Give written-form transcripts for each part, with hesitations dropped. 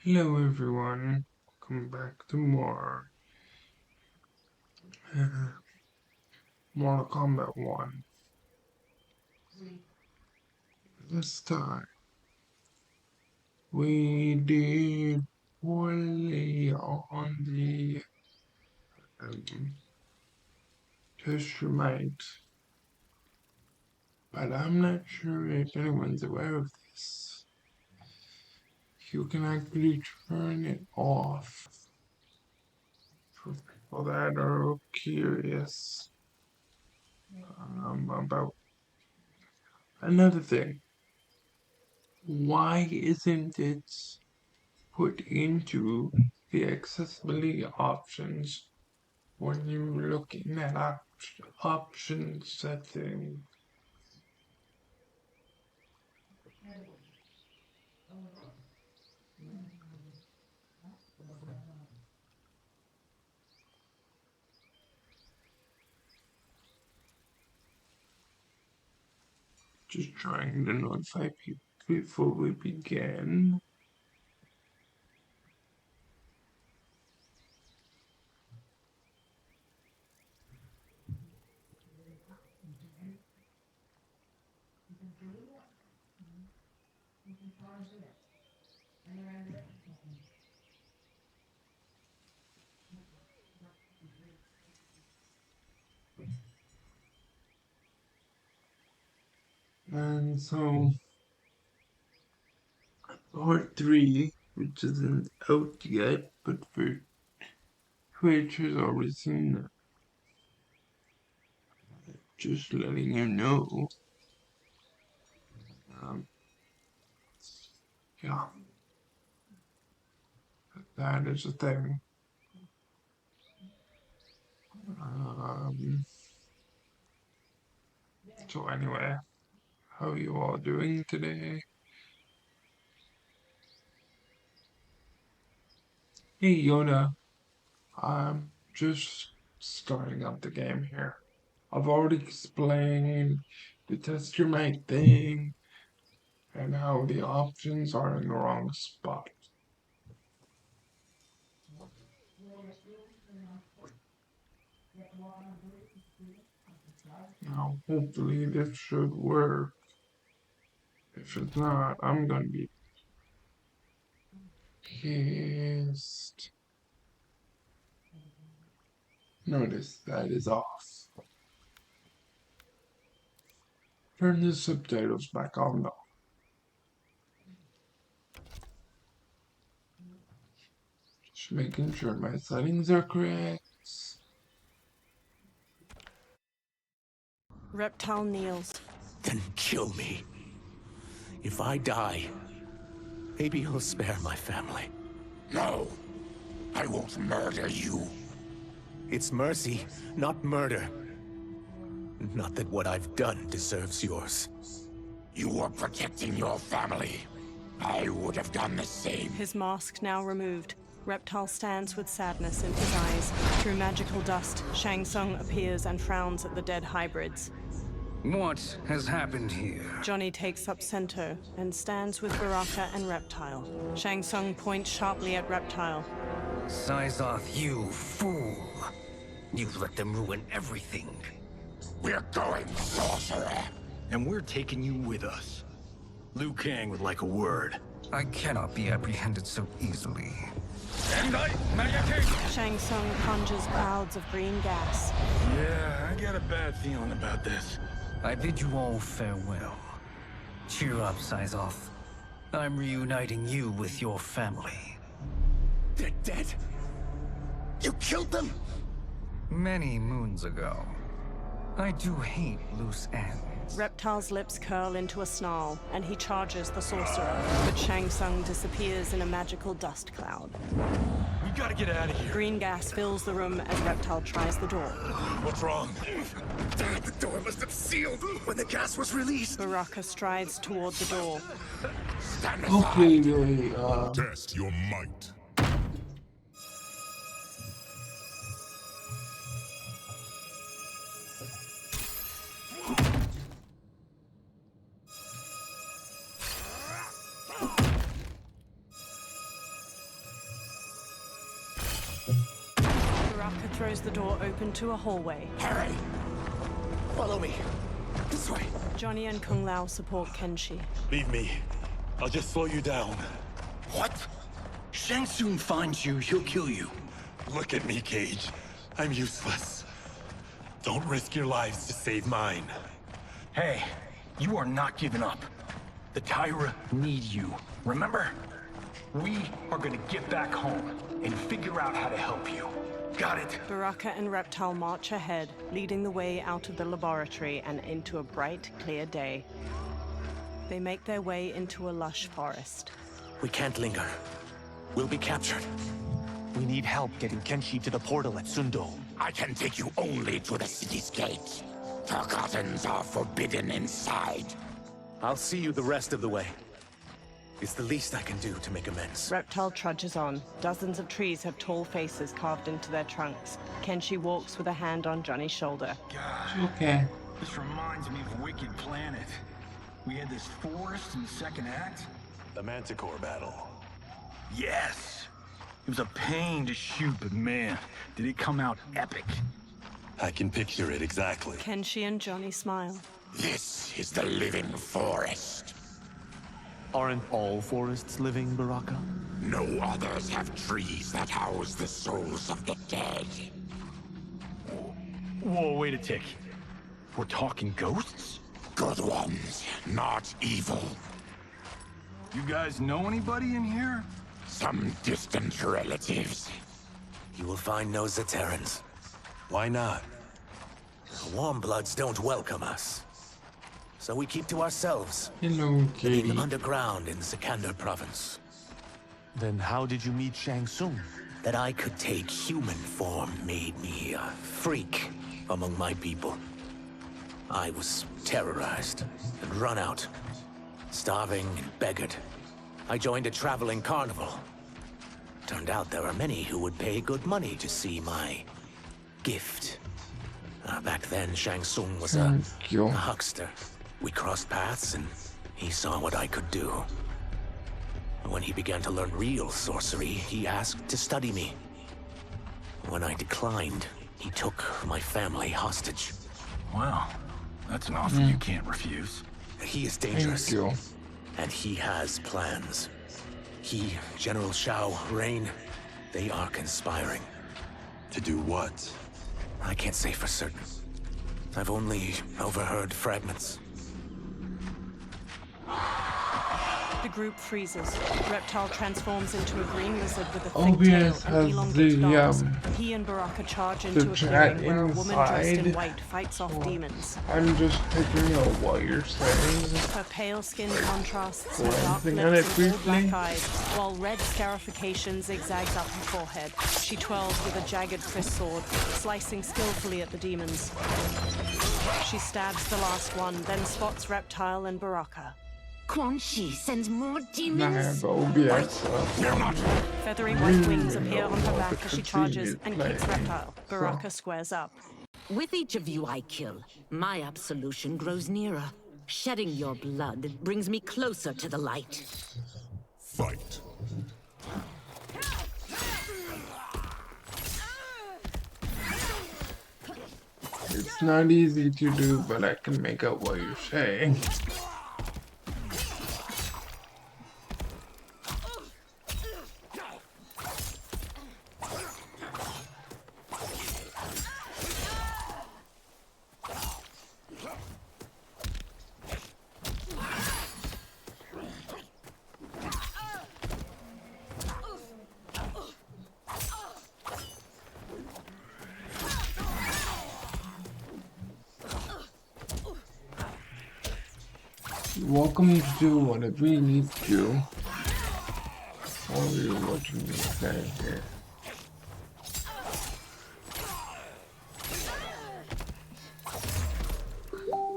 Hello everyone, welcome back to uh, Mortal Kombat 1. This time, we did poorly on the Testament, but I'm not sure if anyone's aware of this. You can actually turn it off for people that are curious about another thing. Why isn't it put into the accessibility options when you're looking at option setting? Just trying to notify people before we begin. And so, part 3, which isn't out yet, but for Twitch has already seen it. Just letting you know. Yeah, that is a thing. So anyway, how are you all doing today? Hey Yoda, I'm just starting up the game here. I've already explained the test your mic thing and how the options are in the wrong spot. Now, hopefully this should work. If it's not, I'm gonna be pissed. Notice that is off. Turn the subtitles back on though. Just making sure my settings are correct. Reptile kneels. Then kill me. If I die, maybe you'll spare my family. No, I won't murder you. It's mercy, not murder. Not that what I've done deserves yours. You were protecting your family. I would have done the same. His mask now removed. Reptile stands with sadness in his eyes. Through magical dust, Shang Tsung appears and frowns at the dead hybrids. What has happened here? Johnny takes up center and stands with Baraka and Reptile. Shang Tsung points sharply at Reptile. Sizoth, you fool. You let them ruin everything. We're going, sorcerer. And we're taking you with us. Liu Kang would like a word. I cannot be apprehended so easily. Shang Tsung conjures clouds of green gas. Yeah, I got a bad feeling about this. I bid you all farewell. Cheer up, Sizoth. I'm reuniting you with your family. They're dead? You killed them? Many moons ago. I do hate loose ends. Reptile's lips curl into a snarl, and he charges the sorcerer, but Shang Tsung disappears in a magical dust cloud. We gotta get out of here. Green gas fills the room as Reptile tries the door. What's wrong? The door must have sealed when the gas was released. Baraka strides toward the door. Stand aside. Hopefully they, Test your might. throws the door open to a hallway. Hurry! Follow me. This way. Johnny and Kung Lao support Kenshi. Leave me. I'll just slow you down. What? Shang Tsung finds you, he'll kill you. Look at me, Cage. I'm useless. Don't risk your lives to save mine. Hey, you are not giving up. The Tyra need you, remember? We are gonna get back home and figure out how to help you. Got it? Baraka and Reptile march ahead, leading the way out of the laboratory and into a bright, clear day. They make their way into a lush forest. We can't linger. We'll be captured. We need help getting Kenshi to the portal at Sundo. I can take you only to the city's gate. Forgottens are forbidden inside. I'll see you the rest of the way. It's the least I can do to make amends. Reptile trudges on. Dozens of trees have tall faces carved into their trunks. Kenshi walks with a hand on Johnny's shoulder. God, Okay. this reminds me of Wicked Planet. We had this forest in the second act. The Manticore battle. Yes! It was a pain to shoot, but man, did it come out epic. I can picture it exactly. Kenshi and Johnny smile. This is the living forest. Aren't all forests living, Baraka? No others have trees that house the souls of the dead. Whoa, wait a tick. We're talking ghosts? Good ones, not evil. You guys know anybody in here? Some distant relatives. You will find no Zaterrans. Why not? The Warmbloods don't welcome us. So we keep to ourselves, Hello, Katie. living underground in Sikander province. Then how did you meet Shang Tsung? That I could take human form made me a freak among my people. I was terrorized and run out, starving and beggared. I joined a traveling carnival. Turned out there are many who would pay good money to see my gift. Back then, Shang Tsung was a Thank you. huckster. We crossed paths and he saw what I could do. When he began to learn real sorcery, he asked to study me. When I declined, he took my family hostage. Wow, that's an offer you can't refuse. He is Thank dangerous, you. and he has plans. He, General Shao, Rain, they are conspiring. To do what? I can't say for certain. I've only overheard fragments. The group freezes. Reptile transforms into a green lizard with a thick OBS tail and has elongated the, arms. He and Baraka charge into a chat clearing where a woman dressed in inside. white fights off demons. I'm just taking out what you're saying. Her pale skin contrasts Or with dark anything on lips it and full black briefly. eyes, while red scarification zigzags up her forehead. She twirls with a jagged Chris sword, slicing skillfully at the demons. She stabs the last one, then spots Reptile and Baraka. Quan Chi sends more I demons? have OBS up. Feathery white wings appear on her know back what as she the charges cutscene and is kicks playing. Reptile. Baraka squares up. With each of you I kill, my absolution grows nearer. Shedding your blood brings me closer to the light. Fight. It's not easy to do, but I can make out what you're saying. You're welcome to do whatever you need to do. Or you're watching me say here.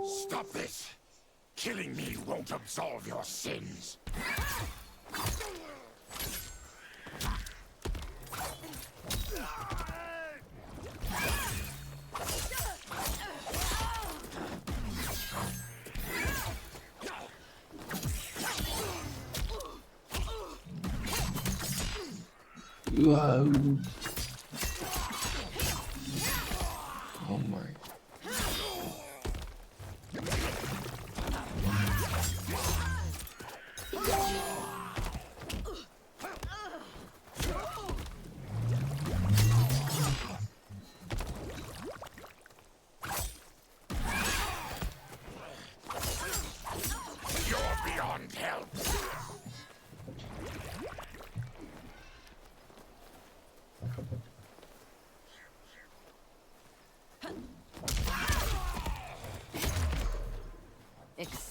Stop this! Killing me won't absolve your sins.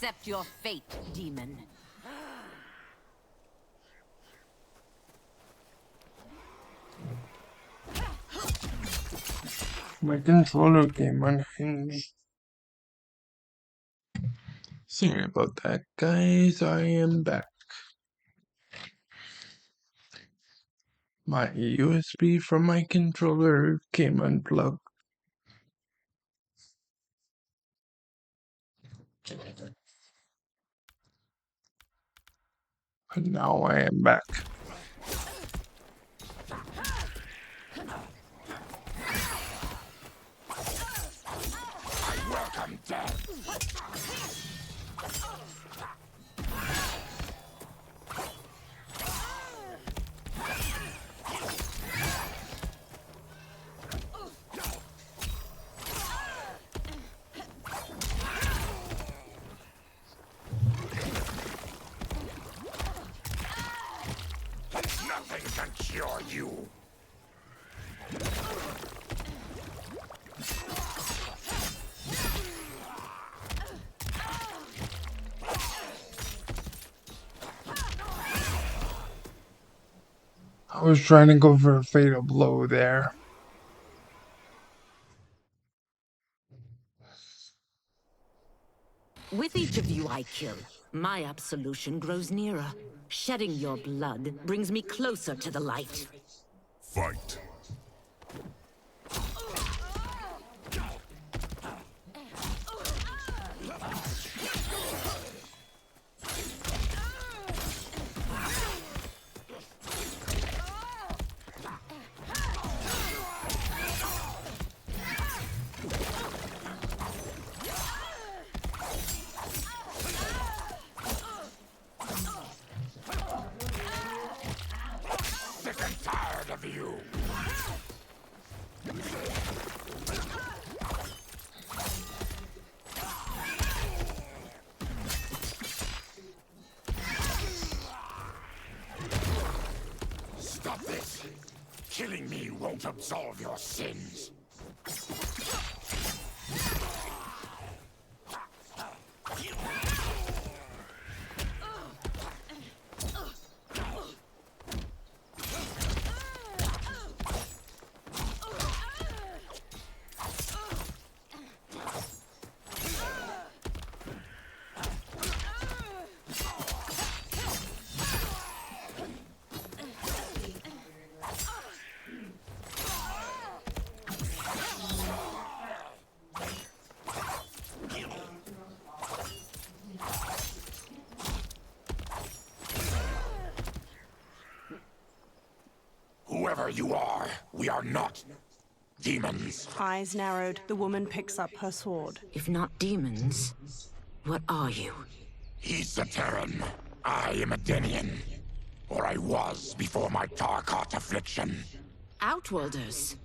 Accept your fate, demon. My controller came unhinged. Sorry about that, guys. I am back. My USB from my controller came unplugged. But now I am back. I welcome death. Nothing can cure you. I was trying to go for a fatal blow there. With each of you I kill, my absolution grows nearer. Shedding your blood brings me closer to the light. Fight. Sick and tired of you. Stop this. Killing me won't absolve your sins. Whoever you are, we are not demons. Eyes narrowed, the woman picks up her sword. If not demons, what are you? He's a Terran. I am a Denian. Or I was before my Tarkat affliction. Outworlders.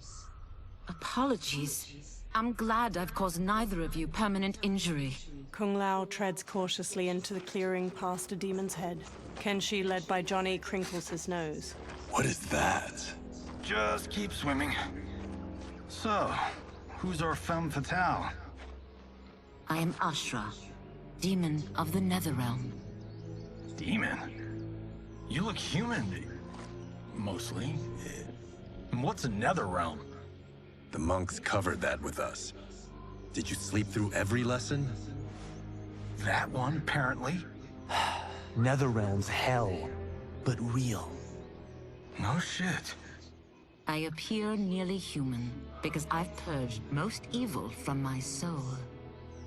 Apologies. I'm glad I've caused neither of you permanent injury. Kung Lao treads cautiously into the clearing past a demon's head. Kenshi, led by Johnny, crinkles his nose. What is that? Just keep swimming. So, who's our femme fatale? I am Ashra, demon of the Netherrealm. Demon? You look human. Mostly. And what's a Netherrealm? The monks covered that with us. Did you sleep through every lesson? That one, apparently. Netherrealm's hell, but real. No shit. I appear nearly human because I've purged most evil from my soul.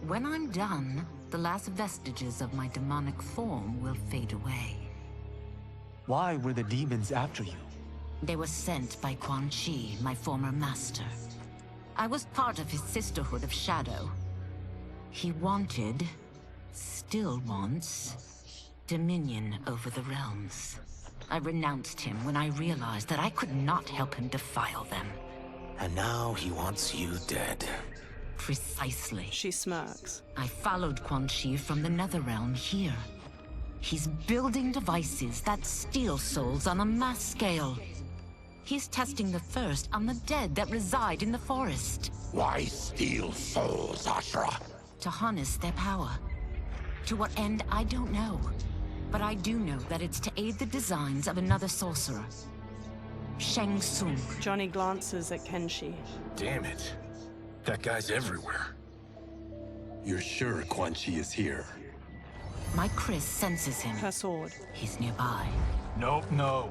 When I'm done, the last vestiges of my demonic form will fade away. Why were the demons after you? They were sent by Quan Chi, my former master. I was part of his Sisterhood of Shadow. He wanted, still wants, dominion over the realms. I renounced him when I realized that I could not help him defile them. And now he wants you dead. Precisely. She smirks. I followed Quan Chi from the Netherrealm here. He's building devices that steal souls on a mass scale. He's testing the first on the dead that reside in the forest. Why steal souls, Ashra? To harness their power. To what end, I don't know. But I do know that it's to aid the designs of another sorcerer. Shang Tsung. Johnny glances at Kenshi. Damn it. That guy's everywhere. You're sure Quan Chi is here? My Chris senses him. Her sword. He's nearby. Nope, no.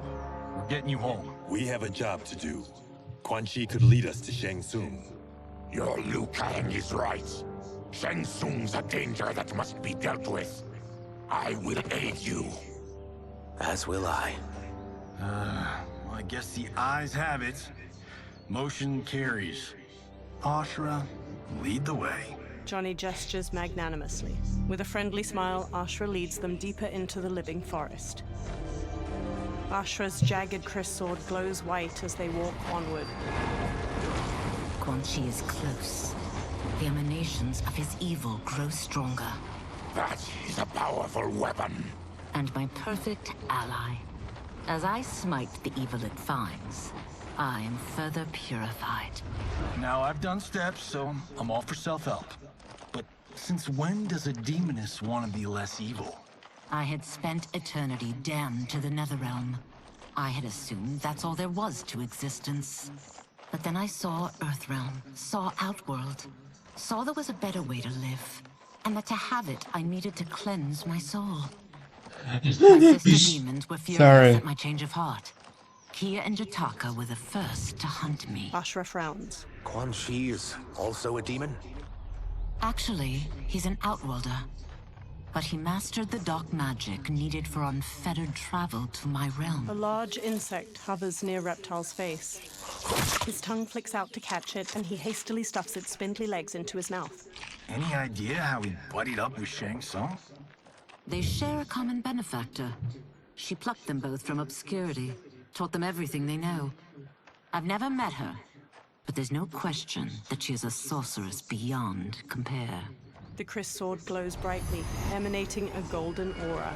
We're getting you home. We have a job to do. Quan Chi could lead us to Shang Tsung. Your Liu Kang is right. Shang Tsung's a danger that must be dealt with. I will aid you. As will I. Well, I guess the eyes have it. Motion carries. Ashra, lead the way. Johnny gestures magnanimously. With a friendly smile, Ashra leads them deeper into the living forest. Ashra's jagged Chris sword glows white as they walk onward. Quan Chi is close. The emanations of his evil grow stronger. That is a powerful weapon. And my perfect ally. As I smite the evil it finds, I am further purified. Now, I've done steps, so I'm all for self-help. But since when does a demoness want to be less evil? I had spent eternity damned to the Netherrealm. I had assumed that's all there was to existence. But then I saw Earthrealm, saw Outworld, saw there was a better way to live, and that to have it, I needed to cleanse my soul. My sister demons were furious at my change of heart. Kia and Jataka were the first to hunt me. Ashra frowns. Quan Chi is also a demon? Actually, he's an Outworlder. But he mastered the dark magic needed for unfettered travel to my realm. A large insect hovers near Reptile's face. His tongue flicks out to catch it, and he hastily stuffs its spindly legs into his mouth. Any idea how he buddied up with Shang Tsung? They share a common benefactor. She plucked them both from obscurity, taught them everything they know. I've never met her, but there's no question that she is a sorceress beyond compare. The Chris sword glows brightly, emanating a golden aura.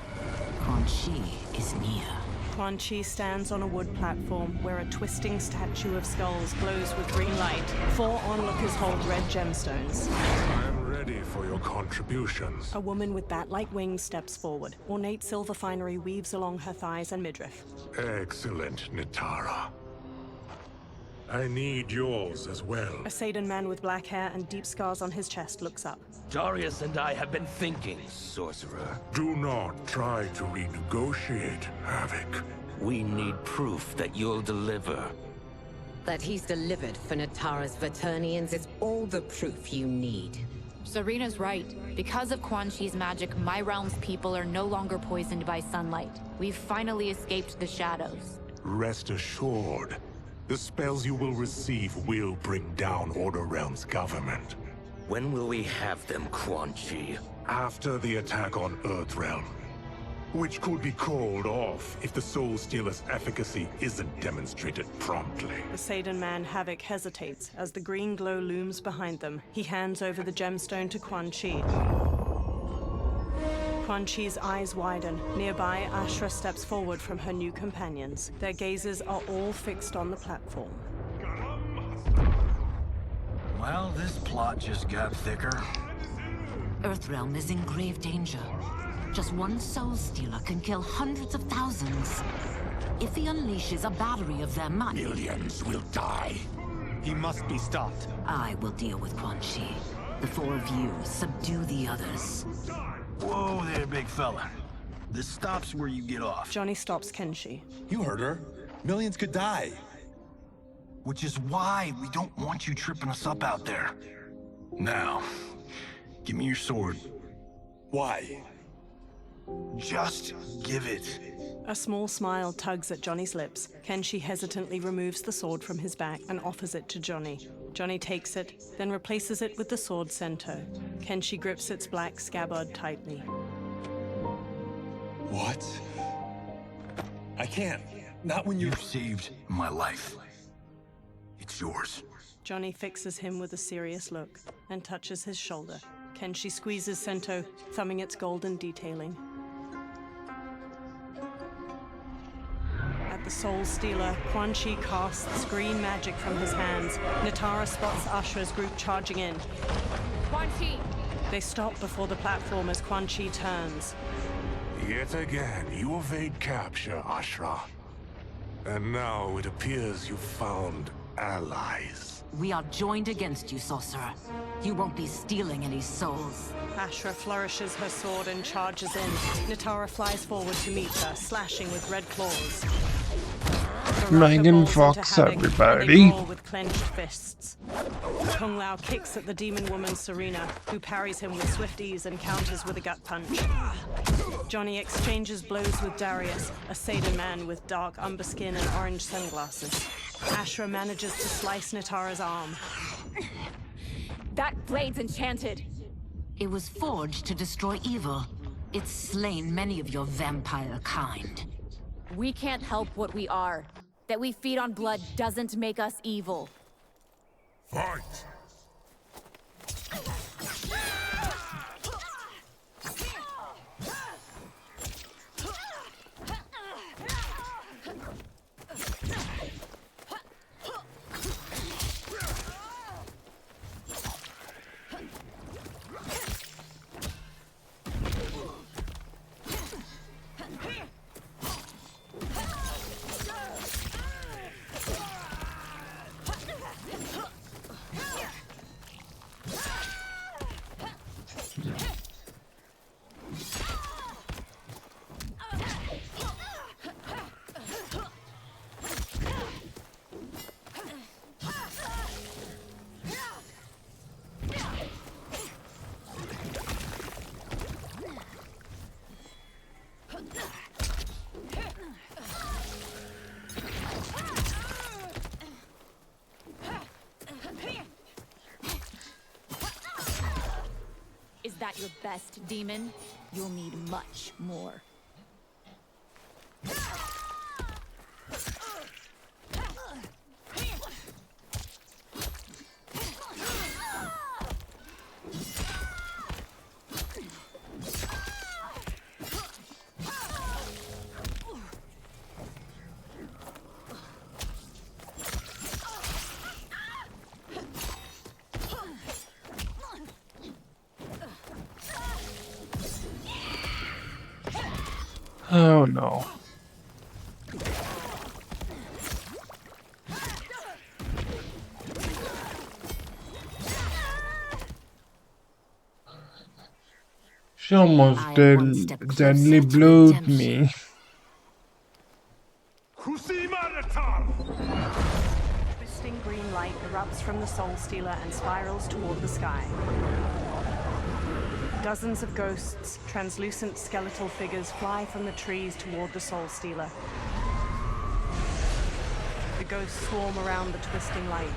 Quan Chi is near. Quan Chi stands on a wood platform where a twisting statue of skulls glows with green light. 4 onlookers hold red gemstones. I am ready for your contributions. A woman with bat-like wings steps forward. Ornate silver finery weaves along her thighs and midriff. Excellent, Nitara. I need yours as well. A Saidan man with black hair and deep scars on his chest looks up. Darius and I have been thinking, sorcerer. Do not try to renegotiate, Havoc. We need proof that you'll deliver. That he's delivered for Natara's Vaternians is all the proof you need. Serena's right. Because of Quan Chi's magic, my realm's people are no longer poisoned by sunlight. We've finally escaped the shadows. Rest assured, the spells you will receive will bring down Order Realm's government. When will we have them, Quan Chi? After the attack on Earthrealm, which could be called off if the Soul Stealer's efficacy isn't demonstrated promptly. The Saidan man Havoc hesitates as the green glow looms behind them. He hands over the gemstone to Quan Chi. Quan Chi's eyes widen. Nearby, Ashra steps forward from her new companions. Their gazes are all fixed on the platform. Well, this plot just got thicker. Earthrealm is in grave danger. Just one Soul Stealer can kill hundreds of thousands. If he unleashes a battery of them, Millions will die. He must be stopped. I will deal with Quan Chi. The 4 of you subdue the others. Whoa there, big fella. This stops where you get off. Johnny stops Kenshi. You heard her. Millions could die. Which is why we don't want you tripping us up out there. Now, give me your sword. Why? Just give it. A small smile tugs at Johnny's lips. Kenshi hesitantly removes the sword from his back and offers it to Johnny. Johnny takes it, then replaces it with the sword cento. Kenshi grips its black scabbard tightly. What? I can't. Not when you're... You've saved my life. It's yours. Johnny fixes him with a serious look and touches his shoulder. Kenshi squeezes cento, thumbing its golden detailing. At the Soul Stealer, Quan Chi casts green magic from his hands. Nitara spots Ashra's group charging in. Quan Chi, They stop before the platform as Quan Chi turns. Yet again, you evade capture, Ashra. And now it appears you've found allies. We are joined against you, sorcerer. You won't be stealing any souls. Ashra flourishes her sword and charges in. Natara flies forward to meet her, slashing with red claws. Megan Fox, everybody. They roll with clenched fists. Kung Lao kicks at the demon woman Serena, who parries him with swift ease and counters with a gut punch. Johnny exchanges blows with Darius, a Seder man with dark umber skin and orange sunglasses. Ashra manages to slice Natara's arm. That blade's enchanted. It was forged to destroy evil. It's slain many of your vampire kind. We can't help what we are. That we feed on blood doesn't make us evil. Fight! Is that your best, demon? You'll need much more. Oh no. She almost deadly blowed me. Twisting green light erupts from the Soul Stealer and spirals toward the sky. Dozens of ghosts, translucent skeletal figures, fly from the trees toward the Soul Stealer. The ghosts swarm around the twisting light.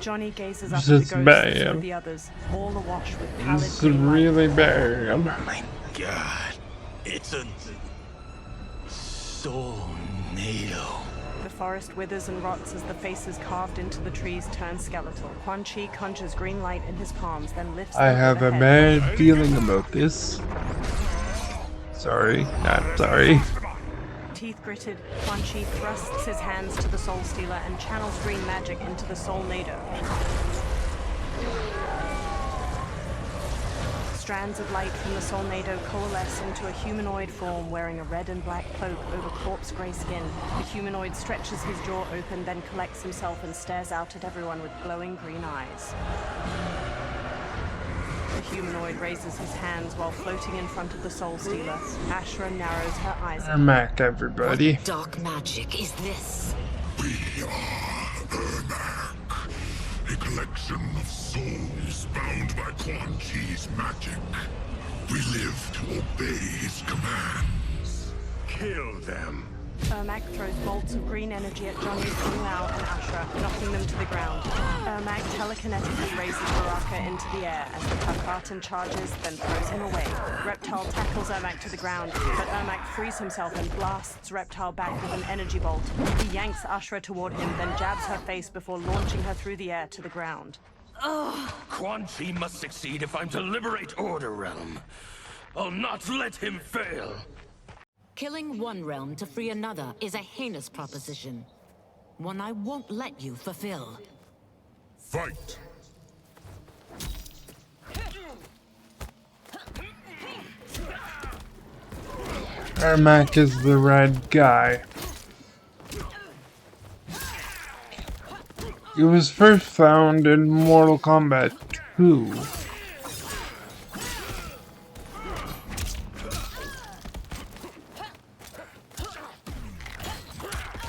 Johnny gazes up at the This is ghosts bad. with the others, all awash with pallid It's green light. really bad. Oh my god. It's a tornado. The forest withers and rots as the faces carved into the trees turn skeletal. Quan Chi conjures green light in his palms, then lifts I them have a overhead. bad feeling about this. Sorry, not sorry. Teeth gritted, Quan Chi thrusts his hands to the Soul Stealer and channels green magic into the Soul Nado. Strands of light from the Soul Nado coalesce into a humanoid form wearing a red and black cloak over corpse gray skin. The humanoid stretches his jaw open, then collects himself and stares out at everyone with glowing green eyes. The humanoid raises his hands while floating in front of the Soul Stealer. Ashra narrows her eyes. Ermac, everybody. What dark magic is this? We are Ermac, a collection of souls bound by Quan Chi's magic. We live to obey his commands. Kill them. Ermac throws bolts of green energy at Johnny, Kung Lao, and Ashra, knocking them to the ground. Ermac telekinetically raises Baraka into the air as the Kakatan charges, then throws him away. Reptile tackles Ermac to the ground, but Ermac frees himself and blasts Reptile back with an energy bolt. He yanks Ashra toward him, then jabs her face before launching her through the air to the ground. Quan Chi must succeed if I'm to liberate Order Realm. I'll not let him fail. Killing one realm to free another is a heinous proposition. One I won't let you fulfill. Fight! Ermac is the red guy. It was first found in Mortal Kombat 2.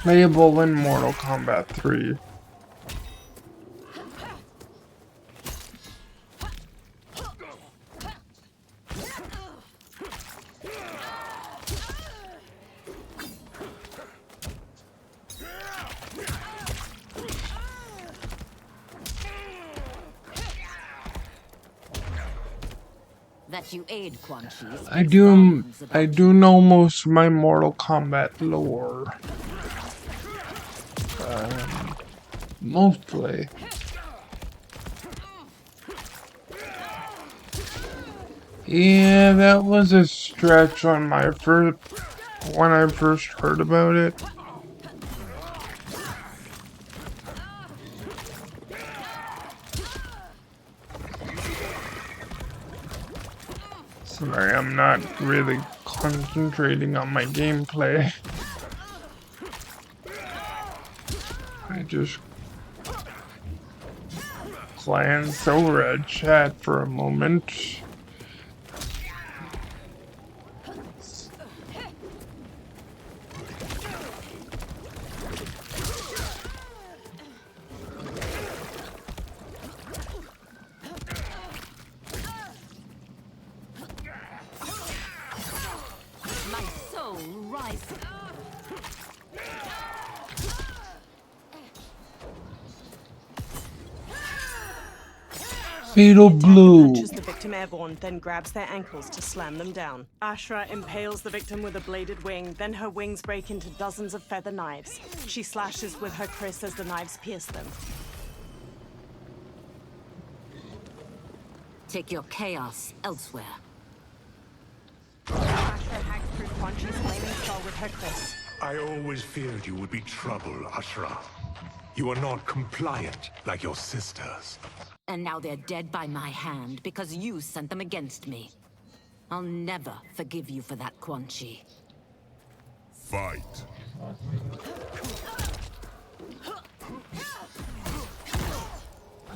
Playable in Mortal Kombat 3. That you aid Quan Chi. I do know most of my Mortal Kombat lore. Mostly. Yeah, that was a stretch on my when I first heard about it. Sorry, I'm not really concentrating on my gameplay. I just glanced over at chat for a moment. My soul rises. Fatal blow. Punches the victim airborne, then grabs their ankles to slam them down. Ashra impales the victim with a bladed wing, then her wings break into dozens of feather knives. She slashes with her kris as the knives pierce them. Take your chaos elsewhere. Ashra hacks through Quan Chi's flaming skull with her kris. I always feared you would be trouble, Ashra. You are not compliant like your sisters. And now they're dead by my hand because you sent them against me. I'll never forgive you for that, Quan Chi. Fight!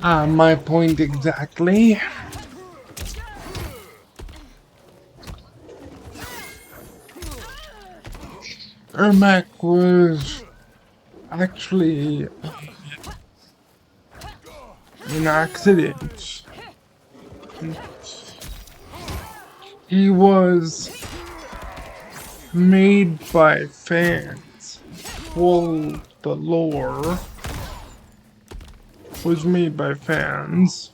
My point exactly. Ermac was actually an accident. He was made by fans. Well, the lore was made by fans.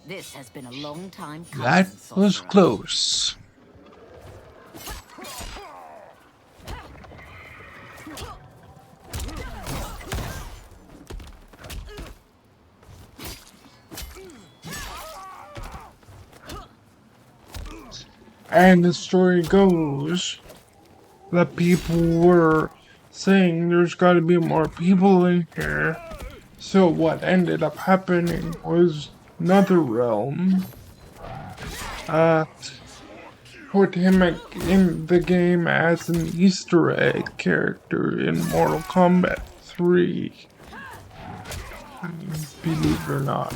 This has been a long time coming. That was close. And the story goes that people were saying there's got to be more people in here. So what ended up happening was another realm put him in the game as an Easter egg character in Mortal Kombat 3. Believe it or not.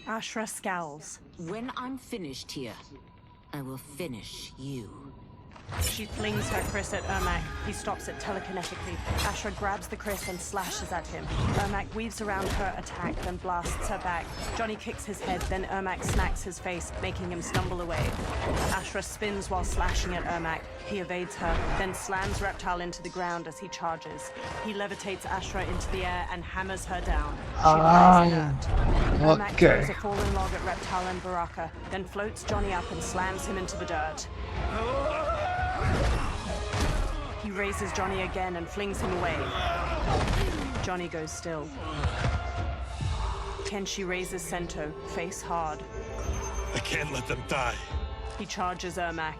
Ashra scowls. When I'm finished here, I will finish you. She flings her Chris at Ermac. He stops it telekinetically. Ashra grabs the Chris and slashes at him. Ermac weaves around her attack, then blasts her back. Johnny kicks his head, then Ermac smacks his face, making him stumble away. Ashra spins while slashing at Ermac. He evades her, then slams Reptile into the ground as he charges. He levitates Ashra into the air and hammers her down. She lies inert. Ermac throws a fallen log at Reptile and Baraka, then floats Johnny up and slams him into the dirt. He raises Johnny again and flings him away. Johnny goes still. Kenshi raises Sento, face hard. I can't let them die. He charges Ermac.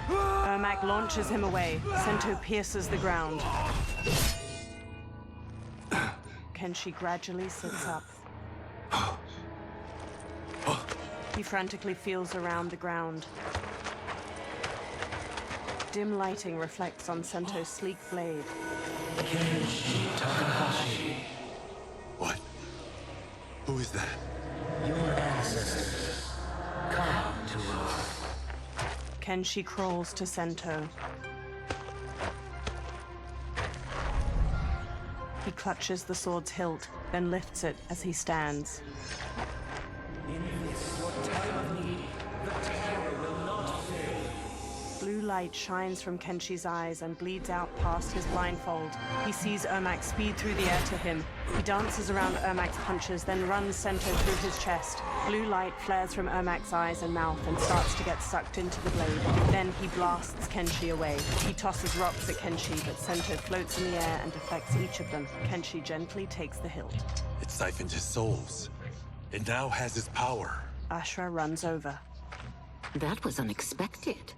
Ermac launches him away. Sento pierces the ground. Kenshi gradually sits up. He frantically feels around the ground. Dim lighting reflects on Sento's sleek blade. What? Who is that? Your ancestors. Come to us. Kenshi crawls to Sento. He clutches the sword's hilt, then lifts it as he stands. In this, your time of need, the terror will not fail. Blue light shines from Kenshi's eyes and bleeds out past his blindfold. He sees Ermac speed through the air to him. He dances around Ermac's punches, then runs Sento through his chest. Blue light flares from Ermac's eyes and mouth and starts to get sucked into the blade. Then he blasts Kenshi away. He tosses rocks at Kenshi, but Sento floats in the air and deflects each of them. Kenshi gently takes the hilt. It siphoned his souls. It now has his power. Ashra runs over. That was unexpected.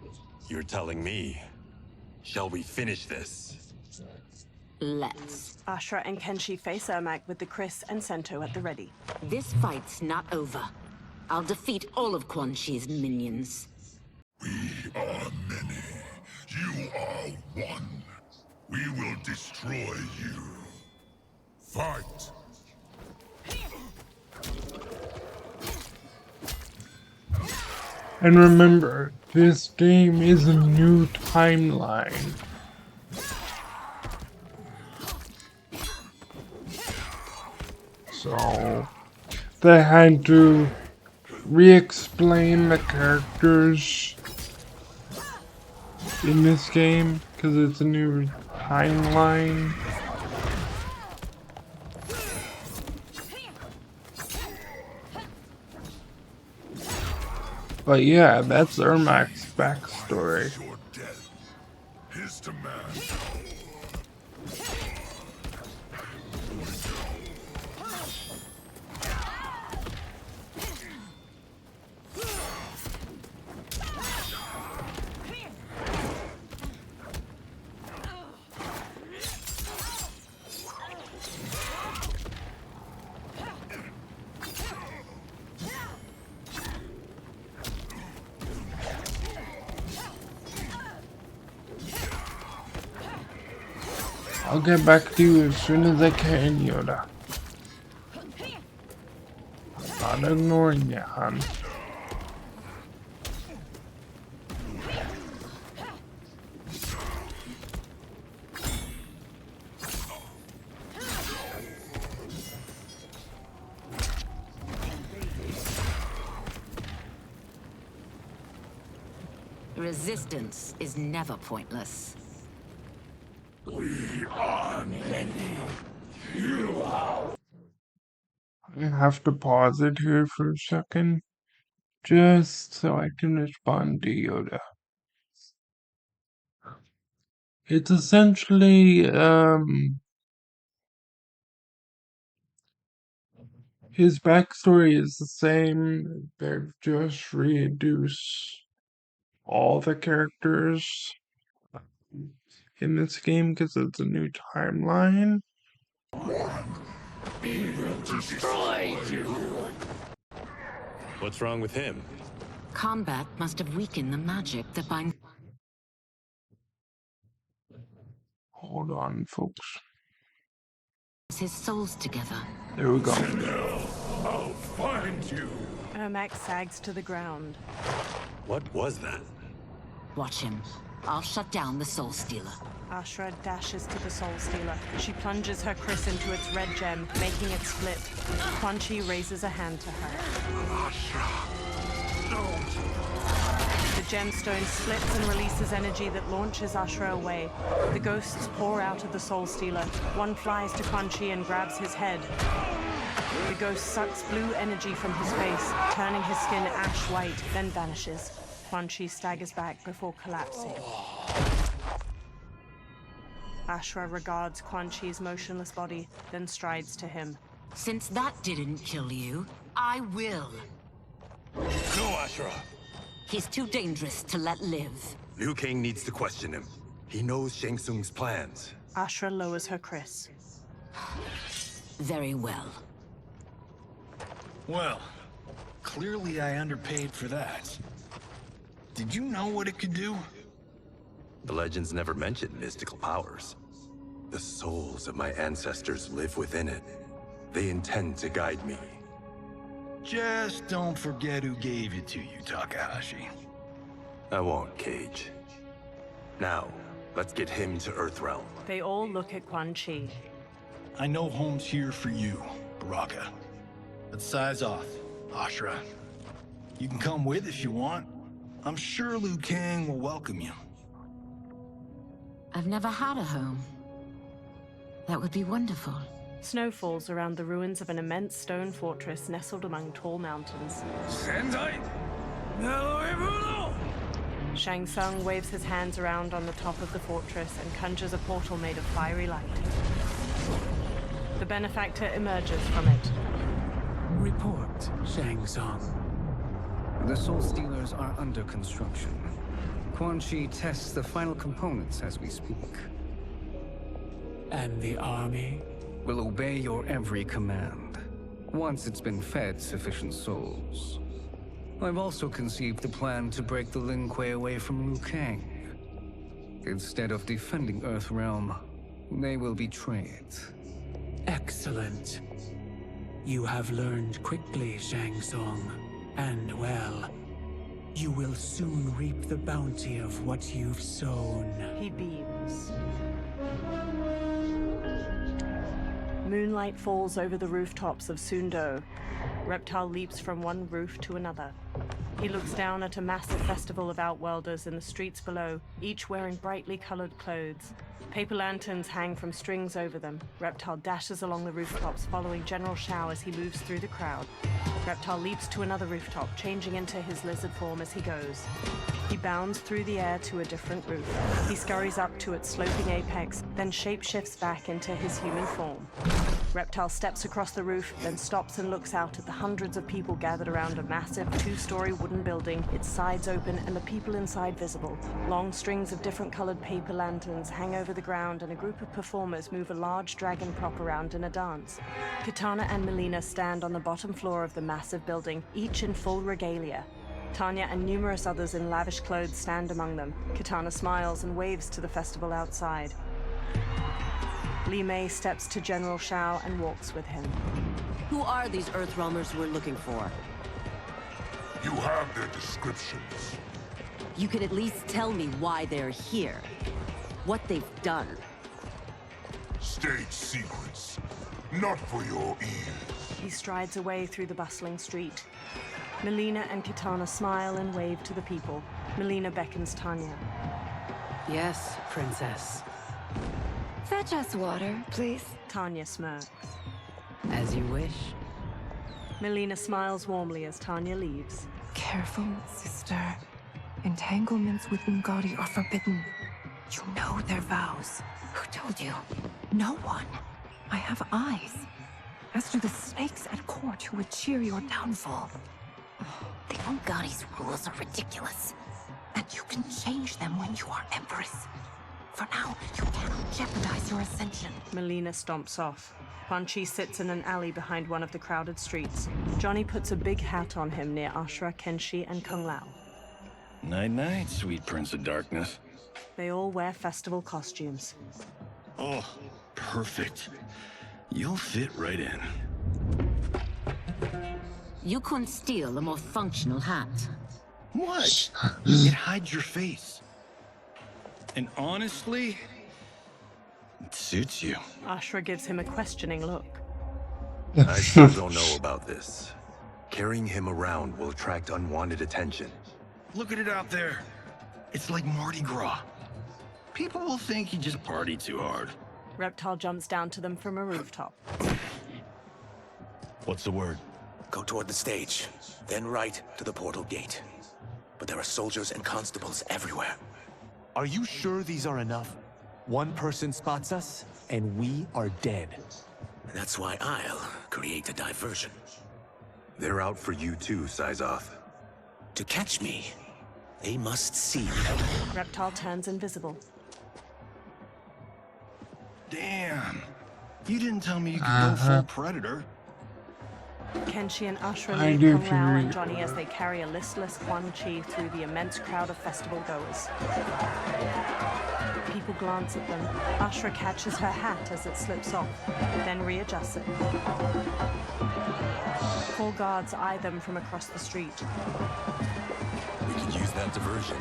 You're telling me. Shall we finish this? Let's. Ashra and Kenshi face Ermac with the Chris and Sento at the ready. This fight's not over. I'll defeat all of Quan Chi's minions. We are many. You are one. We will destroy you. Fight! And remember, this game is a new timeline. So, they had to re-explain the characters in this game because it's a new timeline. But yeah, that's Ermac's backstory. Your death. His demand. I'll get back to you as soon as I can, Yoda. I'm not ignoring you, hon. Resistance is never pointless. We are many. You are. I have to pause it here for a second, just so I can respond to Yoda. It's essentially, his backstory is the same. They've just reintroduced all the characters in this game because it's a new timeline. He will destroy you. What's wrong with him? Combat must have weakened the magic that binds Hold on, folks. his souls together. There we go. I'll find you. Ermac sags to the ground. What was that? Watch him. I'll shut down the Soul Stealer. Ashra dashes to the Soul Stealer. She plunges her kriss into its red gem, making it split. Quan Chi raises a hand to her. Ashra, don't! The gemstone splits and releases energy that launches Ashra away. The ghosts pour out of the Soul Stealer. One flies to Quan Chi and grabs his head. The ghost sucks blue energy from his face, turning his skin ash white, then vanishes. Quan Chi staggers back before collapsing. Ashra regards Quan Chi's motionless body, then strides to him. Since that didn't kill you, I will. No, Ashra! He's too dangerous to let live. Liu Kang needs to question him. He knows Shang Tsung's plans. Ashra lowers her kriss. Very well. Well, clearly I underpaid for that. Did you know what it could do? The legends never mentioned mystical powers. The souls of my ancestors live within it. They intend to guide me. Just don't forget who gave it to you, Takahashi. I won't, Cage. Now, let's get him to Earthrealm. They all look at Quan Chi. I know home's here for you, Baraka. But size off, Ashra. You can come with if you want. I'm sure Liu Kang will welcome you. I've never had a home. That would be wonderful. Snow falls around the ruins of an immense stone fortress nestled among tall mountains. Shang Tsung waves his hands around on the top of the fortress and conjures a portal made of fiery light. The benefactor emerges from it. Report, Shang Tsung. The Soul Stealers are under construction. Quan Chi tests the final components as we speak. And the army? Will obey your every command, once it's been fed sufficient souls. I've also conceived a plan to break the Lin Kuei away from Liu Kang. Instead of defending Earthrealm, they will betray it. Excellent. You have learned quickly, Shang Tsung, and well. You will soon reap the bounty of what you've sown. He beams. Moonlight falls over the rooftops of Sundo. Reptile leaps from one roof to another. He looks down at a massive festival of Outworlders in the streets below, each wearing brightly colored clothes. Paper lanterns hang from strings over them. Reptile dashes along the rooftops, following General Shao as he moves through the crowd. Reptile leaps to another rooftop, changing into his lizard form as he goes. He bounds through the air to a different roof. He scurries up to its sloping apex, then shapeshifts back into his human form. Reptile steps across the roof, then stops and looks out at the hundreds of people gathered around a massive two-story wooden building, its sides open and the people inside visible. Long strings of different colored paper lanterns hang over the ground, and a group of performers move a large dragon prop around in a dance. Kitana and Melina stand on the bottom floor of the massive building, each in full regalia. Tanya and numerous others in lavish clothes stand among them. Kitana smiles and waves to the festival outside. Li Mei steps to General Shao and walks with him. Who are these Earthrealmers we're looking for? You have their descriptions. You can at least tell me why they're here. What they've done. State secrets. Not for your ears. He strides away through the bustling street. Melina and Kitana smile and wave to the people. Melina beckons Tanya. Yes, Princess. Fetch us water, please. Tanya smirks. As you wish. Melina smiles warmly as Tanya leaves. Careful, sister. Entanglements with Ungadi are forbidden. You know their vows. Who told you? No one. I have eyes. As do the snakes at court who would cheer your downfall. The Ungadi's rules are ridiculous. And you can change them when you are Empress. For now, you cannot jeopardize your ascension. Melina stomps off. Quan Chi sits in an alley behind one of the crowded streets. Johnny puts a big hat on him near Ashra, Kenshi, and Kung Lao. Night-night, sweet Prince of Darkness. They all wear festival costumes. Oh, perfect. You'll fit right in. You couldn't steal a more functional hat. What? It hides your face. And honestly, it suits you. Ashra gives him a questioning look. I still don't know about this. Carrying him around will attract unwanted attention. Look at it out there. It's like Mardi Gras. People will think you just party too hard. Reptile jumps down to them from a rooftop. What's the word? Go toward the stage, then right to the portal gate. But there are soldiers and constables everywhere. Are you sure these are enough? One person spots us, and we are dead. That's why I'll create a diversion. They're out for you too, Syzoth. To catch me, they must see me. Reptile turns invisible. Damn. You didn't tell me you could go full predator. Kenshi and Ashra I lead do Kung Lao and agree. Johnny as they carry a listless Quan Chi through the immense crowd of festival goers. People glance at them. Ashra catches her hat as it slips off, then readjusts it. 4 guards eye them from across the street. We could use that diversion.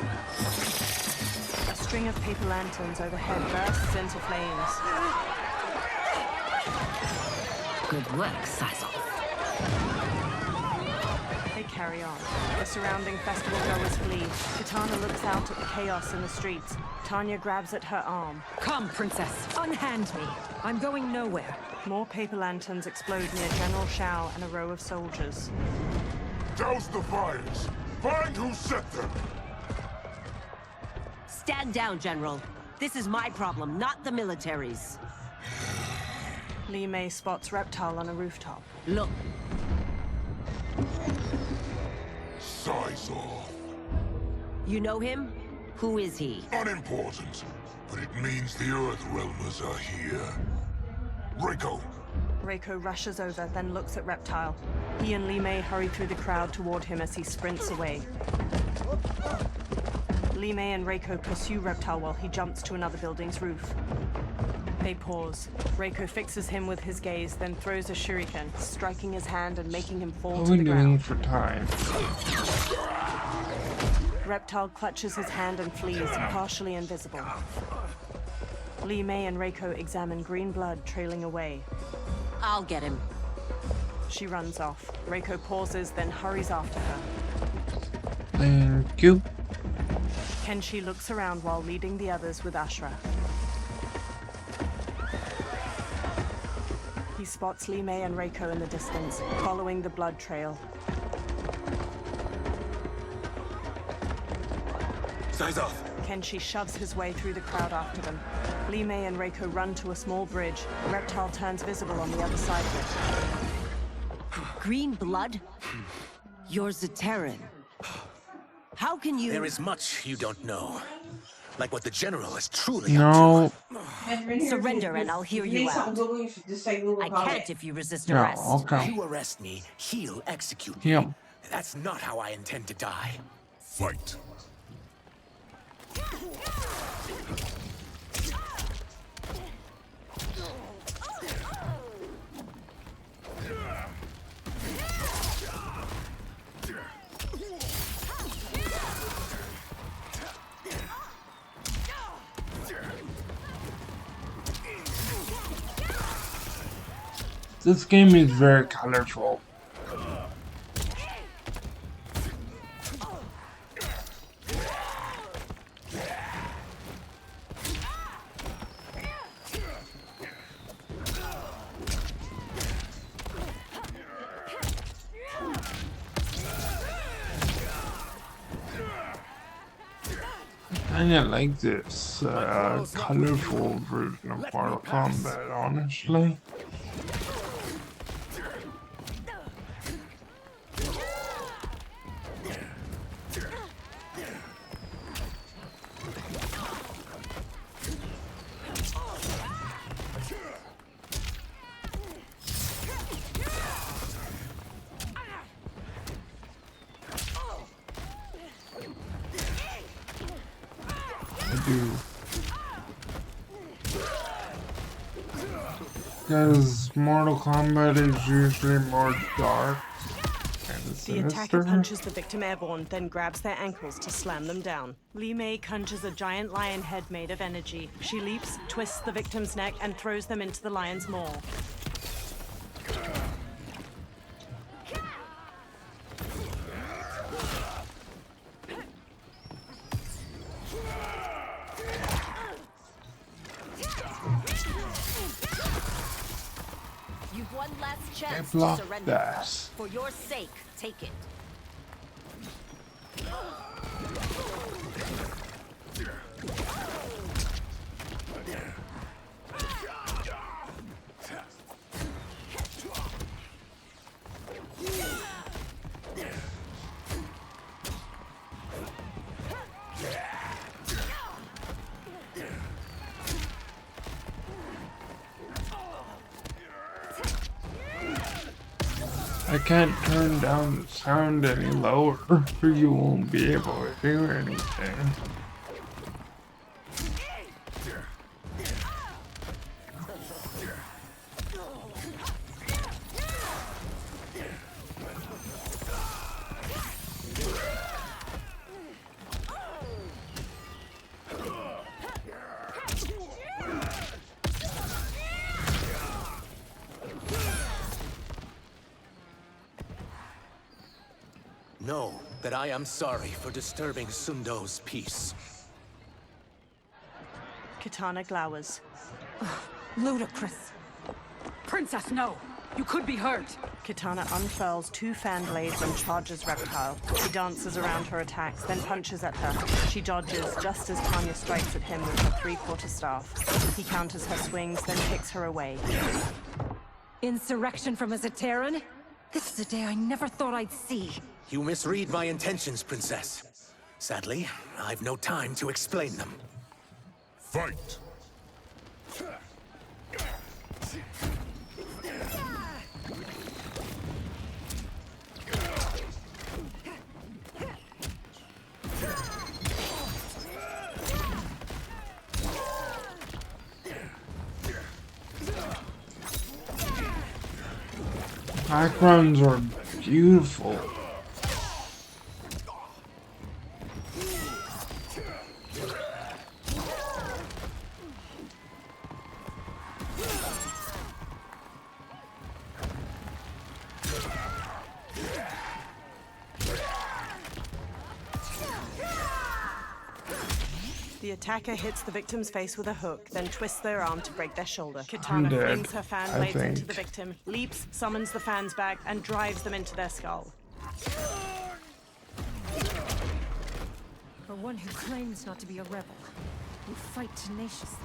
A string of paper lanterns overhead bursts into flames. Good work, Syzoth. They carry on. The surrounding festival goers flee. Katana looks out at the chaos in the streets. Tanya grabs at her arm. Come, princess. Unhand me. I'm going nowhere. More paper lanterns explode near General Shao and a row of soldiers. Douse the fires! Find who set them! Stand down, General. This is my problem, not the military's. Li Mei spots Reptile on a rooftop. Look. Syzoth. You know him? Who is he? Unimportant, but it means the Earthrealmers are here. Reiko. Reiko rushes over, then looks at Reptile. He and Li Mei hurry through the crowd toward him as he sprints away. Li Mei and Reiko pursue Reptile while he jumps to another building's roof. They pause. Reiko fixes him with his gaze, then throws a shuriken, striking his hand and making him fall What to are the we doing ground. for time? Reptile clutches his hand and flees, partially invisible. Li Mei and Reiko examine green blood trailing away. I'll get him. She runs off. Reiko pauses, then hurries after her. Thank you. Kenshi looks around while leading the others with Ashra. He spots Li Mei and Reiko in the distance, following the blood trail. Syzoth! Kenshi shoves his way through the crowd after them. Li Mei and Reiko run to a small bridge. Reptile turns visible on the other side of it. Green blood? You're Zaterran. How can you... There is much you don't know. Like what the General is truly No. Surrender and I'll hear you out. I can't if you resist Yeah, arrest. okay. You arrest me, he'll execute me. Yep. That's not how I intend to die. Fight. This game is very colorful. I kinda like this colorful version of Mortal Kombat, honestly. I do. Because Mortal Kombat is usually more dark and The attacker punches the victim airborne, then grabs their ankles to slam them down. Li Mei conjures a giant lion head made of energy. She leaps, twists the victim's neck, and throws them into the lion's maw. You've one last chance block to surrender. that. For your sake, take it. I can't turn down the sound any lower, or you won't be able to hear anything. Know that I am sorry for disturbing Sundo's peace. Kitana glowers. Ludicrous. Princess, no! You could be hurt! Kitana unfurls two fan blades and charges Reptile. He dances around her attacks, then punches at her. She dodges just as Tanya strikes at him with her three-quarter staff. He counters her swings, then kicks her away. Insurrection from a Zaterran? This is a day I never thought I'd see. You misread my intentions, Princess. Sadly, I've no time to explain them. Fight! Backgrounds are beautiful. The attacker hits the victim's face with a hook, then twists their arm to break their shoulder. I'm Kitana dead, flings her fan I blades into think. the victim, leaps, summons the fans back, and drives them into their skull. For one who claims not to be a rebel, you fight tenaciously.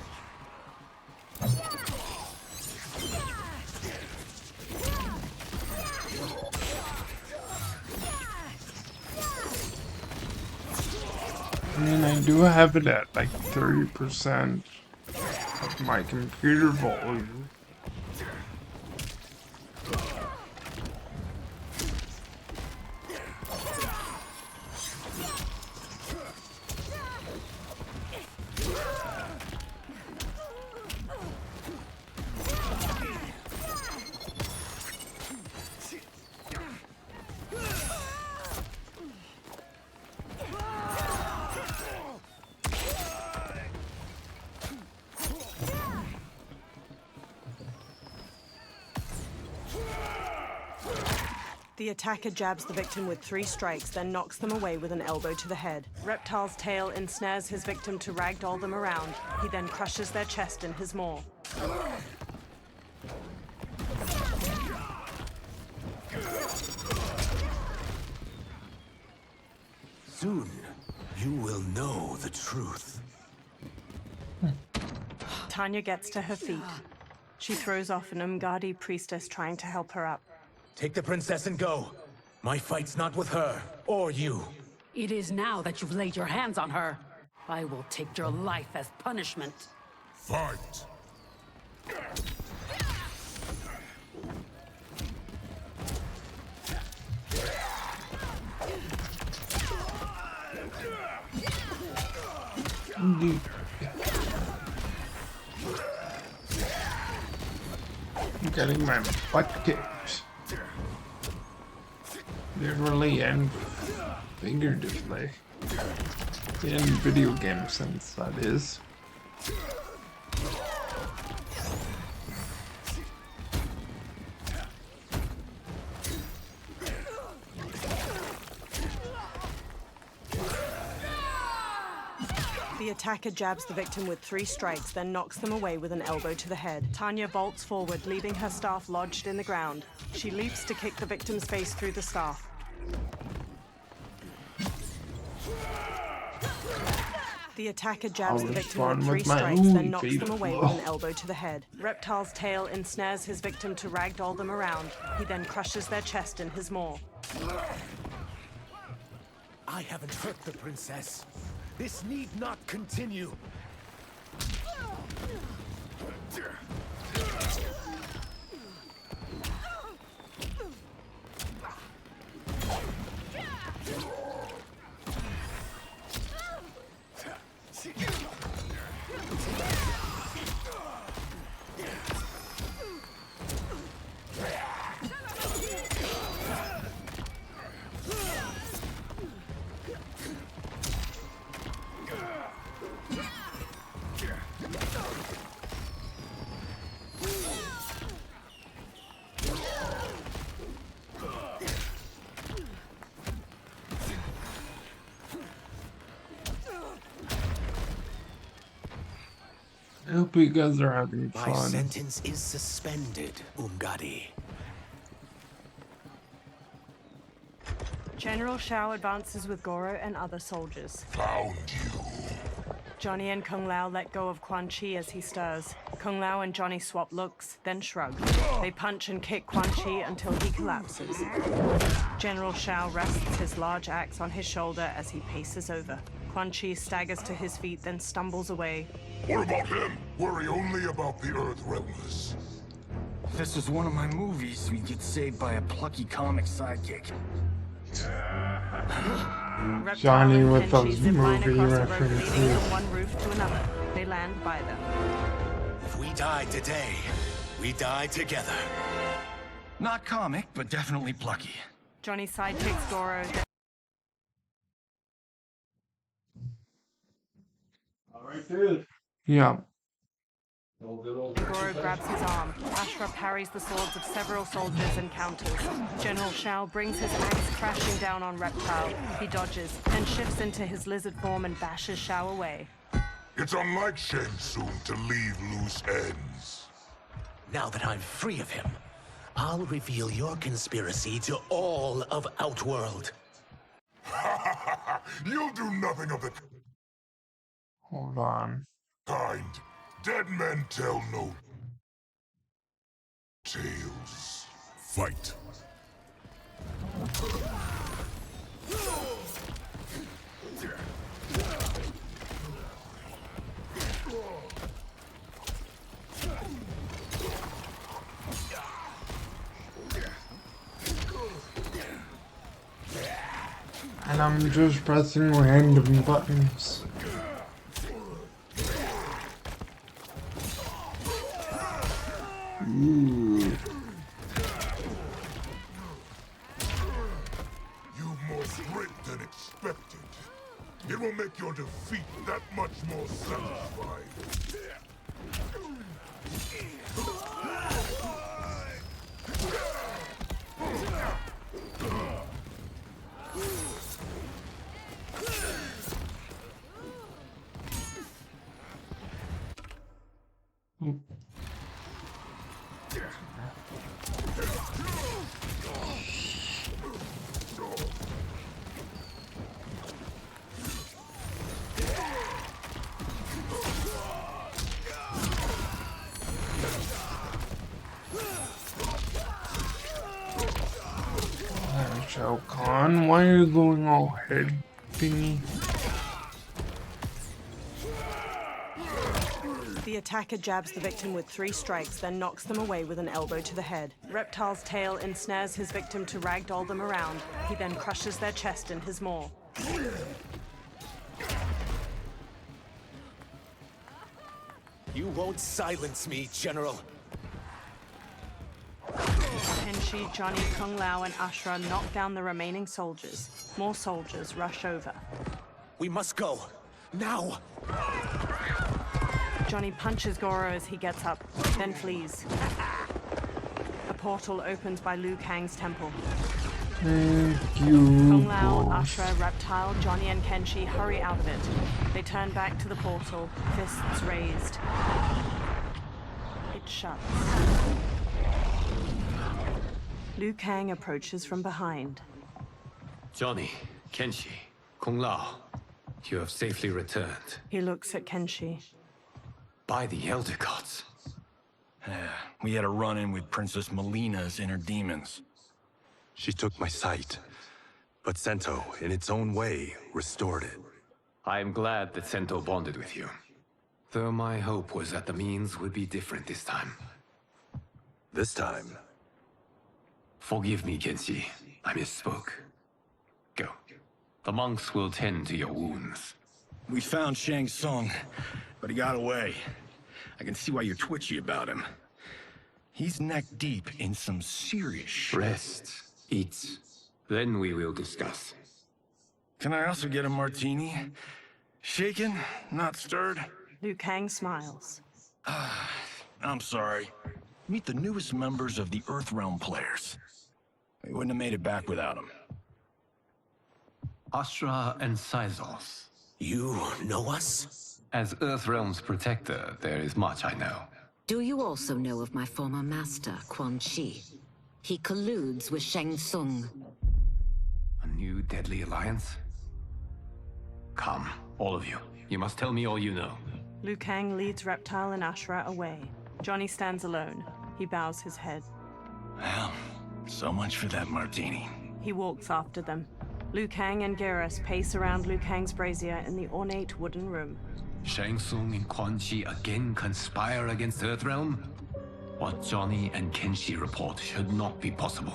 I mean, I do have it at like 30% of my computer volume. The attacker jabs the victim with 3 strikes, then knocks them away with an elbow to the head. Reptile's tail ensnares his victim to ragdoll them around. He then crushes their chest in his maw. Soon, you will know the truth. Tanya gets to her feet. She throws off an Umgadi priestess trying to help her up. Take the princess and go. My fight's not with her, or you. It is now that you've laid your hands on her. I will take your life as punishment. Fight! I'm getting my butt kicked. Literally and figuratively. In video game sense, that is. The attacker jabs the victim with 3 strikes, then knocks them away with an elbow to the head. Tanya bolts forward, leaving her staff lodged in the ground. She leaps to kick the victim's face through the staff. The attacker jabs the victim with 3 strikes, then knocks them away with an elbow to the head. Reptile's tail ensnares his victim to ragdoll them around. He then crushes their chest in his maw. I haven't hurt the princess. This need not continue. I hope you guys are having My fun. sentence is suspended, Umgadi. General Shao advances with Goro and other soldiers. Found you. Johnny and Kung Lao let go of Quan Chi as he stirs. Kung Lao and Johnny swap looks, then shrug. They punch and kick Quan Chi until he collapses. General Shao rests his large axe on his shoulder as he paces over. Quan Chi staggers to his feet, then stumbles away. What about him? Worry only about the Earth Realmers. If this was one of my movies, we'd get saved by a plucky comic sidekick. Johnny with those zip line movie across the road leading references. from one roof to another. They land by them. If we die today, we die together. Not comic, but definitely plucky. Johnny sidekicks Goro. Alright, dude. Yeah. Goro grabs his arm. Ashra parries the swords of several soldiers and counters. General Shao brings his axe crashing down on Reptile. He dodges, then shifts into his lizard form and bashes Shao away. It's unlike Shang Tsung to leave loose ends. Now that I'm free of him, I'll reveal your conspiracy to all of Outworld. You'll do nothing of the Hold on. kind. Dead men tell no tales. Fight. And I'm just pressing random buttons. Ooh. You've more grit than expected. It will make your defeat that much more satisfying. Shao Kahn, why are you going all head thingy? The attacker jabs the victim with 3 strikes, then knocks them away with an elbow to the head. Reptile's tail ensnares his victim to ragdoll them around. He then crushes their chest in his maw. You won't silence me, General. Chen Kenshi, Johnny, Kung Lao, and Ashra knock down the remaining soldiers. More soldiers rush over. We must go. Now! Johnny punches Goro as he gets up, then flees. A portal opens by Liu Kang's temple. Thank you. Kung Lao, Ashra, Reptile, Johnny, and Kenshi hurry out of it. They turn back to the portal, fists raised. It shuts. Liu Kang approaches from behind. Johnny, Kenshi, Kung Lao, you have safely returned. He looks at Kenshi. By the Elder Gods. We had a run-in with Princess Melina's inner demons. She took my sight, but Sento, in its own way, restored it. I am glad that Sento bonded with you. Though my hope was that the means would be different this time. This time? Forgive me, Kenshi. I misspoke. Go. The monks will tend to your wounds. We found Shang Tsung, but he got away. I can see why you're twitchy about him. He's neck-deep in some serious shit. Rest. Eat. Then we will discuss. Can I also get a martini? Shaken, not stirred? Liu Kang smiles. I'm sorry. Meet the newest members of the Earthrealm players. We wouldn't have made it back without them. Astra and Syzos. You know us? As Earthrealm's protector, there is much I know. Do you also know of my former master, Quan Chi? He colludes with Shang Tsung. A new deadly alliance? Come, all of you. You must tell me all you know. Liu Kang leads Reptile and Ashra away. Johnny stands alone. He bows his head. Well, so much for that martini. He walks after them. Liu Kang and Geras pace around Liu Kang's brazier in the ornate wooden room. Shang Tsung and Quan Chi again conspire against Earthrealm? What Johnny and Kenshi report should not be possible.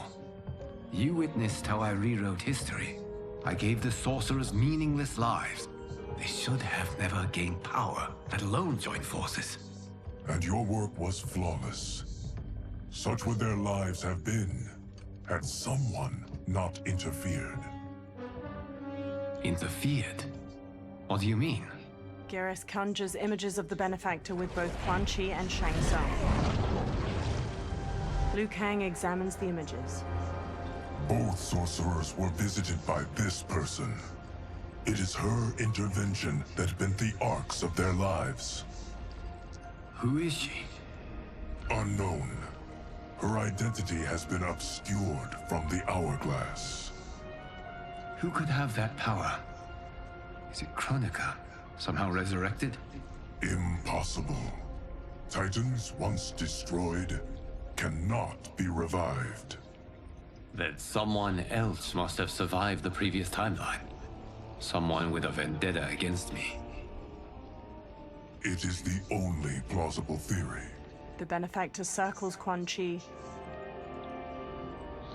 You witnessed how I rewrote history. I gave the sorcerers meaningless lives. They should have never gained power, let alone join forces. And your work was flawless. Such would their lives have been, had someone not interfered. Interfered? What do you mean? Geras conjures images of the benefactor with both Quan Chi and Shang Tsung. Liu Kang examines the images. Both sorcerers were visited by this person. It is her intervention that bent the arcs of their lives. Who is she? Unknown. Her identity has been obscured from the hourglass. Who could have that power? Is it Kronika? Somehow resurrected? Impossible. Titans once destroyed cannot be revived. Then someone else must have survived the previous timeline. Someone with a vendetta against me. It is the only plausible theory. The benefactor circles Quan Chi.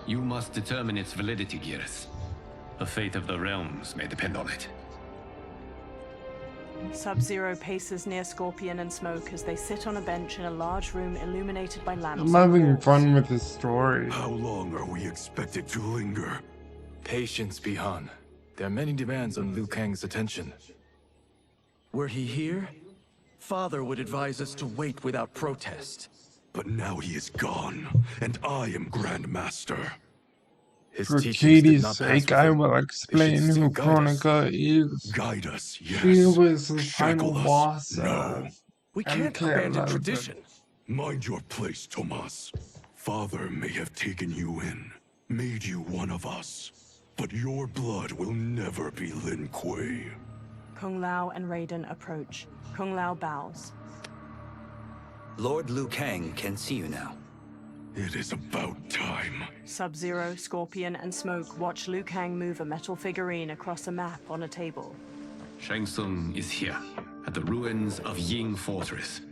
You must determine its validity, Geras. The fate of the realms may depend on it. Sub-Zero paces near Scorpion and Smoke as they sit on a bench in a large room illuminated by lamps. I'm having fun with this story. How long are we expected to linger? Patience, Bihan. There are many demands on Liu Kang's attention. Were he here, Father would advise us to wait without protest. But now he is gone, and I am Grand Master. His For teachings did Katie's not pass sake, with I him. will They explain should still who guide us. Kronika is. Guide us, yes. She was the Shackle final us. boss. No. We and can't Claire abandon loved it. tradition. Mind your place, Tomas. Father may have taken you in, made you one of us. But your blood will never be Lin Kuei. Kung Lao and Raiden approach. Kung Lao bows. Lord Liu Kang can see you now. It is about time. Sub-Zero, Scorpion, and Smoke watch Liu Kang move a metal figurine across a map on a table. Shang Tsung is here, at the ruins of Ying Fortress.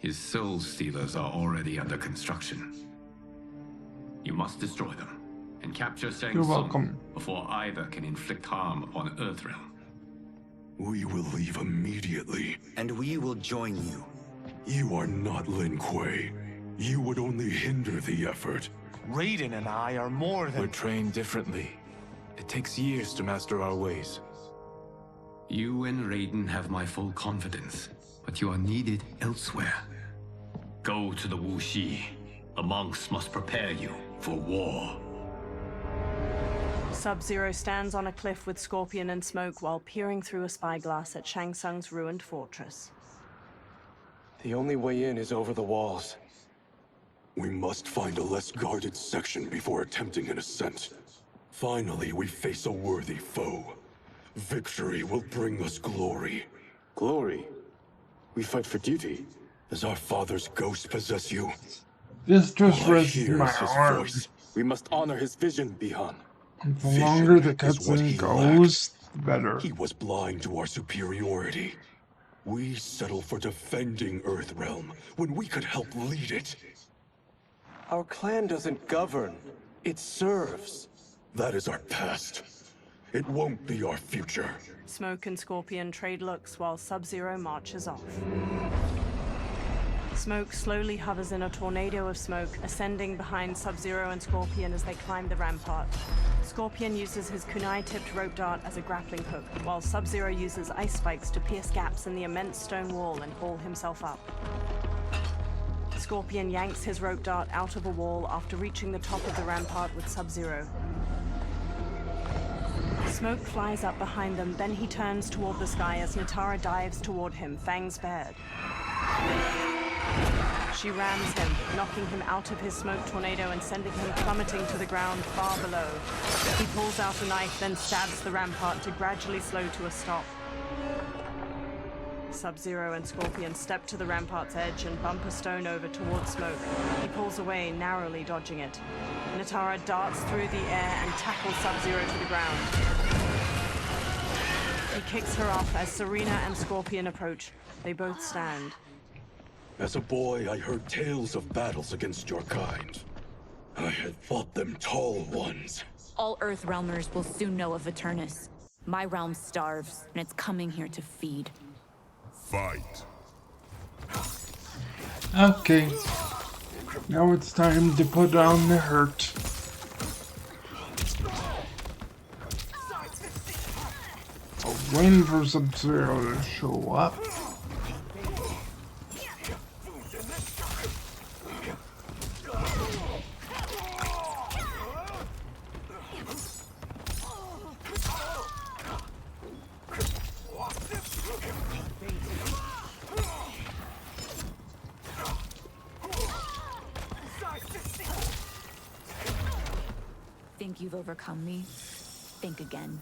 His soul stealers are already under construction. You must destroy them, and capture Shang You're Tsung welcome. before either can inflict harm upon Earthrealm. We will leave immediately. And we will join you. You are not Lin Kuei. You would only hinder the effort. Raiden and I are more than... We're trained differently. It takes years to master our ways. You and Raiden have my full confidence, but you are needed elsewhere. Go to the Wuxi. The monks must prepare you for war. Sub-Zero stands on a cliff with Scorpion and Smoke while peering through a spyglass at Shang Tsung's ruined fortress. The only way in is over the walls. We must find a less guarded section before attempting an ascent. Finally, we face a worthy foe. Victory will bring us glory. Glory? We fight for duty. Does our father's ghost possess you? This just All I rests hear my is his arm. voice. We must honor his vision, Bihan. The longer the Vision is what cutscene he goes, the better. He was blind to our superiority. We settle for defending Earthrealm when we could help lead it. Our clan doesn't govern. It serves. That is our past. It won't be our future. Smoke and Scorpion trade looks while Sub-Zero marches off. Smoke slowly hovers in a tornado of smoke, ascending behind Sub-Zero and Scorpion as they climb the rampart. Scorpion uses his kunai-tipped rope dart as a grappling hook, while Sub-Zero uses ice spikes to pierce gaps in the immense stone wall and haul himself up. Scorpion yanks his rope dart out of a wall after reaching the top of the rampart with Sub-Zero. Smoke flies up behind them, then he turns toward the sky as Natara dives toward him, fangs bared. She rams him, knocking him out of his smoke tornado and sending him plummeting to the ground far below. He pulls out a knife, then stabs the rampart to gradually slow to a stop. Sub-Zero and Scorpion step to the rampart's edge and bump a stone over towards Smoke. He pulls away, narrowly dodging it. Natara darts through the air and tackles Sub-Zero to the ground. He kicks her off as Serena and Scorpion approach. They both stand. As a boy, I heard tales of battles against your kind. I had fought them tall ones. All Earthrealmers will soon know of Eternus. My realm starves, and it's coming here to feed. Fight. Okay. Now it's time to put down the hurt. I'll wait for Sub-Zero to show up. Think you've overcome me? Think again.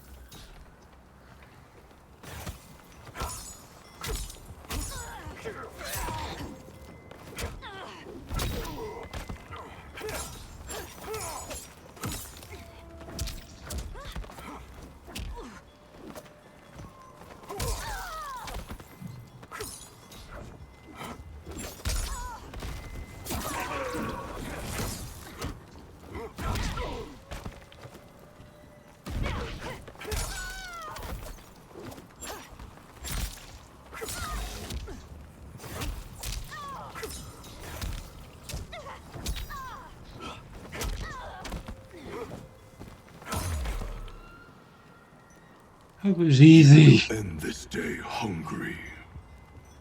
It was easy. End this day hungry.